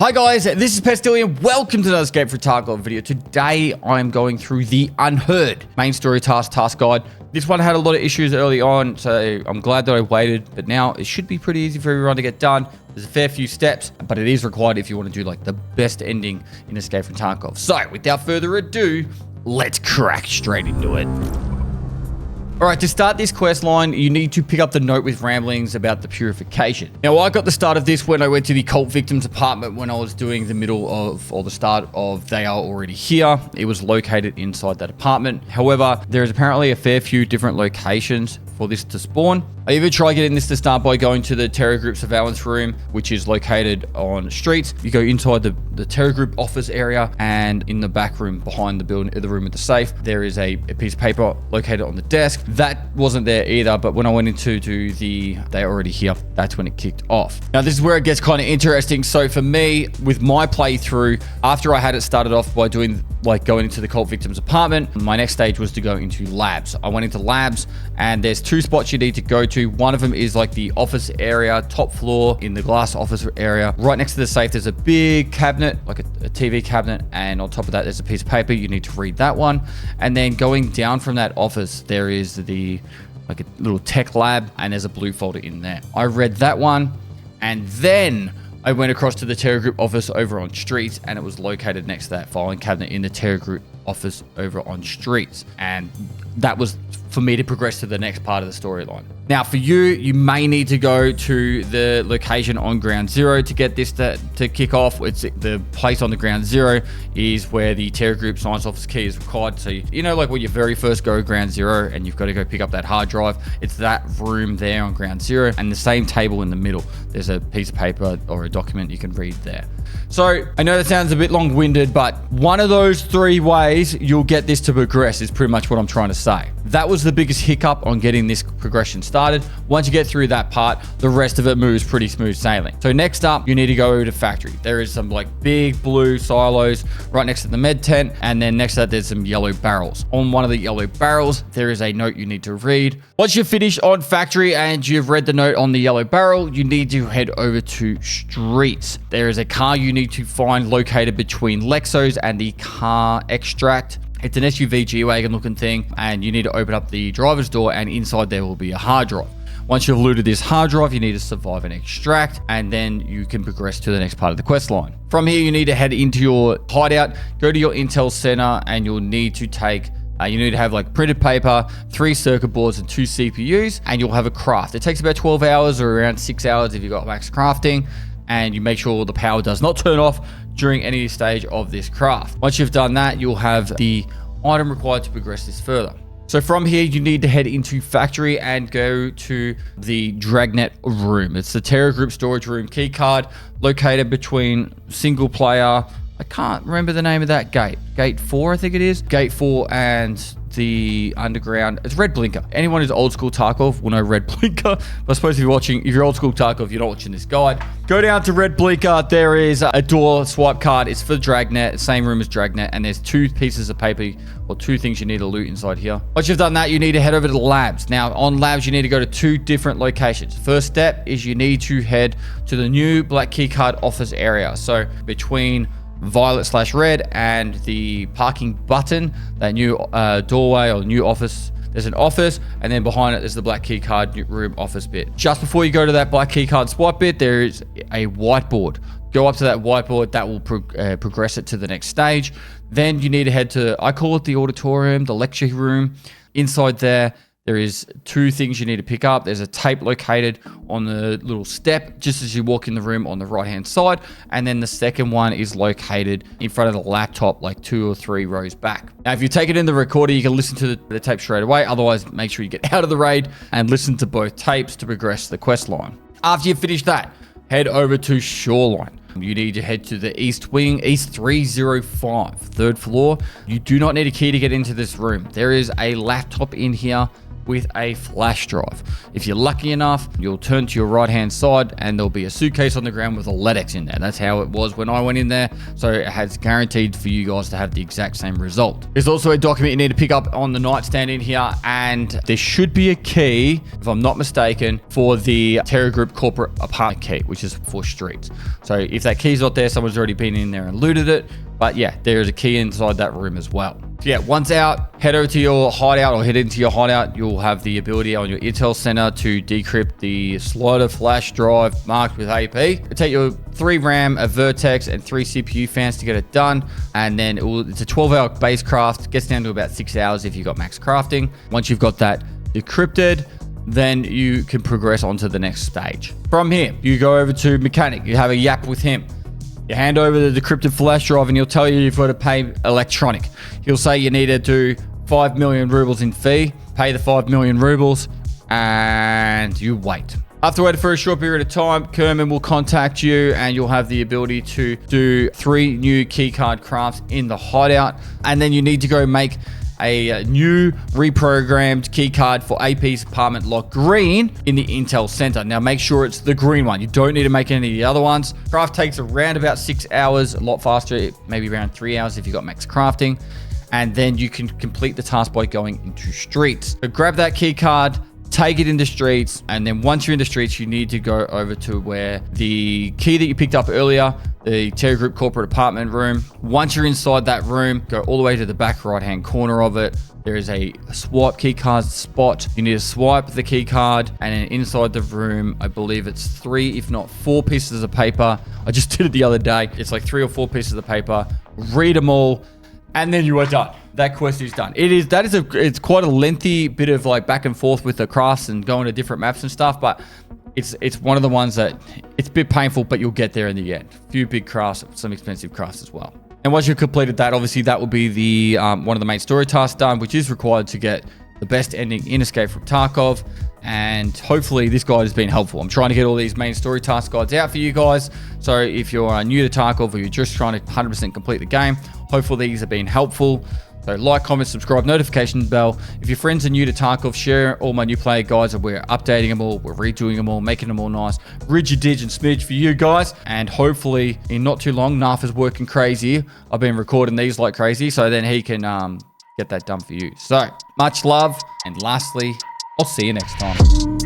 Hi guys, this is Pestily and welcome to another Escape from Tarkov video. Today I'm going through the Unheard main story task guide. This one had a lot of issues early on, so I'm glad that I waited, but now it should be pretty easy for everyone to get done. There's a fair few steps, but it is required if you want to do like the best ending in Escape from Tarkov. So without further ado, let's crack straight into it. Alright, to start this quest line, you need to pick up the note with ramblings about the Purification. Now, I got the start of this when I went to the cult victim's apartment when I was doing the middle of, or the start of They Are Already Here. It was located inside that apartment. However, there is apparently a fair few different locations for this to spawn. I even tried getting this to start by going to the Terror Group surveillance room, which is located on streets. You go inside the Terror Group office area, and in the back room behind the building, the room with the safe, there is a piece of paper located on the desk. That wasn't there either, but when I went into the They Are Already Here, that's when it kicked off. Now, this is where it gets kind of interesting. So for me, with my playthrough, after I had it started off by doing going into the cult victim's apartment, my next stage was to go into labs. I went into labs, and there's two spots you need to go to. One of them is like the office area, top floor in the glass office area. Right next to the safe, there's a big cabinet, like a TV cabinet, and on top of that, there's a piece of paper. You need to read that one. And then going down from that office, there is like a little tech lab, and there's a blue folder in there. I read that one, and then I went across to the Terror Group office over on Streets, and it was located next to that filing cabinet in the Terror Group office over on Streets. And that was for me to progress to the next part of the storyline. Now, for you, you may need to go to the location on Ground Zero to get this to kick off. It's the place on the Ground Zero is where the Terror Group science office key is required. So, you know, like when you very first go Ground Zero and you've got to go pick up that hard drive, it's that room there on Ground Zero, and the same table in the middle. There's a piece of paper or a document you can read there. So I know that sounds a bit long-winded, but one of those three ways you'll get this to progress is pretty much what I'm trying to say. That was the biggest hiccup on getting this progression started. Once you get through that part, the rest of it moves pretty smooth sailing. So next up, you need to go over to factory. There is some like big blue silos right next to the med tent, and then next to that, there's some yellow barrels. On one of the yellow barrels, there is a note you need to read. Once you're finished on factory and you've read the note on the yellow barrel, you need to head over to Streets. There is a car you need to find located between Lexos and the car extract. It's an SUV G-Wagon looking thing, and you need to open up the driver's door, and inside there will be a hard drive. Once you've looted this hard drive, you need to survive an extract, and then you can progress to the next part of the quest line. From here, you need to head into your hideout, go to your intel center, and you'll need to take you need to have like printed paper, 3 circuit boards, and 2 CPUs, and you'll have a craft. It takes about 12 hours or around 6 hours if you've got max crafting, and you make sure the power does not turn off during any stage of this craft. Once you've done that, you'll have the item required to progress this further. So from here, you need to head into factory and go to the Dragnet room. It's the Terror Group storage room keycard located between single player. I can't remember the name of that gate. Gate 4, I think it is. Gate 4 and the underground. It's Red Blinker. Anyone who's old school Tarkov will know Red Blinker. I suppose if you're old school Tarkov, you're not watching this guide. Go down to Red Blinker. There is a door swipe card. It's for Dragnet, same room as Dragnet, and there's 2 pieces of paper or 2 things you need to loot inside here. Once you've done that, you need to head over to the labs. Now, on labs, you need to go to 2 different locations. First step is you need to head to the new black keycard office area. So between violet/red and the parking button, that new doorway or new office, there's an office, and then behind it there's the black keycard room office bit. Just before you go to that black keycard swipe bit, there is a whiteboard. Go up to that whiteboard. That will progress it to the next stage. Then you need to head to, I call it the auditorium, the lecture room. Inside there is 2 things you need to pick up. There's a tape located on the little step just as you walk in the room on the right hand side, and then the second one is located in front of the laptop, like 2 or 3 rows back. Now, if you take it in the recorder, you can listen to the tape straight away. Otherwise, make sure you get out of the raid and listen to both tapes to progress the quest line. After you finish that, head over to Shoreline. You need to head to the East Wing, East 305, 3rd floor. You do not need a key to get into this room. There is a laptop in here with a flash drive. If you're lucky enough, you'll turn to your right-hand side and there'll be a suitcase on the ground with a LEDX in there. That's how it was when I went in there. So it has guaranteed for you guys to have the exact same result. There's also a document you need to pick up on the nightstand in here, and there should be a key, if I'm not mistaken, for the Decrypt corporate apartment key, which is for streets. So if that key's not there, someone's already been in there and looted it. But yeah, there is a key inside that room as well. So yeah, once out, head over to your hideout or head into your hideout. You'll have the ability on your Intel Center to decrypt the slider flash drive marked with AP. It'll take your 3 RAM, a Vertex, and 3 CPU fans to get it done. And then it's a 12-hour base craft. Gets down to about 6 hours if you've got max crafting. Once you've got that decrypted, then you can progress on to the next stage. From here, you go over to mechanic. You have a yap with him. You hand over the decrypted flash drive and he'll tell you you've got to pay electronic. He'll say you need to do 5 million rubles in fee, pay the 5 million rubles, and you wait. After waiting for a short period of time, Kerman will contact you and you'll have the ability to do 3 new keycard crafts in the hideout. And then you need to go make a new reprogrammed keycard for AP's apartment lot green in the Intel Center. Now make sure it's the green one. You don't need to make any of the other ones. Craft takes around about 6 hours, a lot faster, maybe around 3 hours if you've got max crafting. And then you can complete the task by going into streets. So grab that keycard, take it into streets, and then once you're in the streets, you need to go over to where the key that you picked up earlier, the Decrypt corporate apartment room. Once you're inside that room, go all the way to the back right-hand corner of it. There is a swipe keycard spot. You need to swipe the keycard, and then inside the room, I believe it's 3, if not 4 pieces of paper. I just did it the other day. It's like 3 or 4 pieces of paper. Read them all, and then you are done. That quest is done. It's quite a lengthy bit of like back and forth with the crafts and going to different maps and stuff, but it's one of the ones that it's a bit painful, but you'll get there in the end. A few big crafts, some expensive crafts as well. And once you've completed that, obviously that will be the one of the main story tasks done, which is required to get the best ending in Escape from Tarkov. And hopefully this guide has been helpful. I'm trying to get all these main story task guides out for you guys. So if you're new to Tarkov or you're just trying to 100% complete the game, hopefully these have been helpful. So like, comment, subscribe, notification bell. If your friends are new to Tarkov, share all my new player guides, and we're updating them all, we're redoing them all, making them all nice. Ridgy, dig, and smidge for you guys. And hopefully in not too long, Narf is working crazy. I've been recording these like crazy, so then he can get that done for you. So much love. And lastly, I'll see you next time.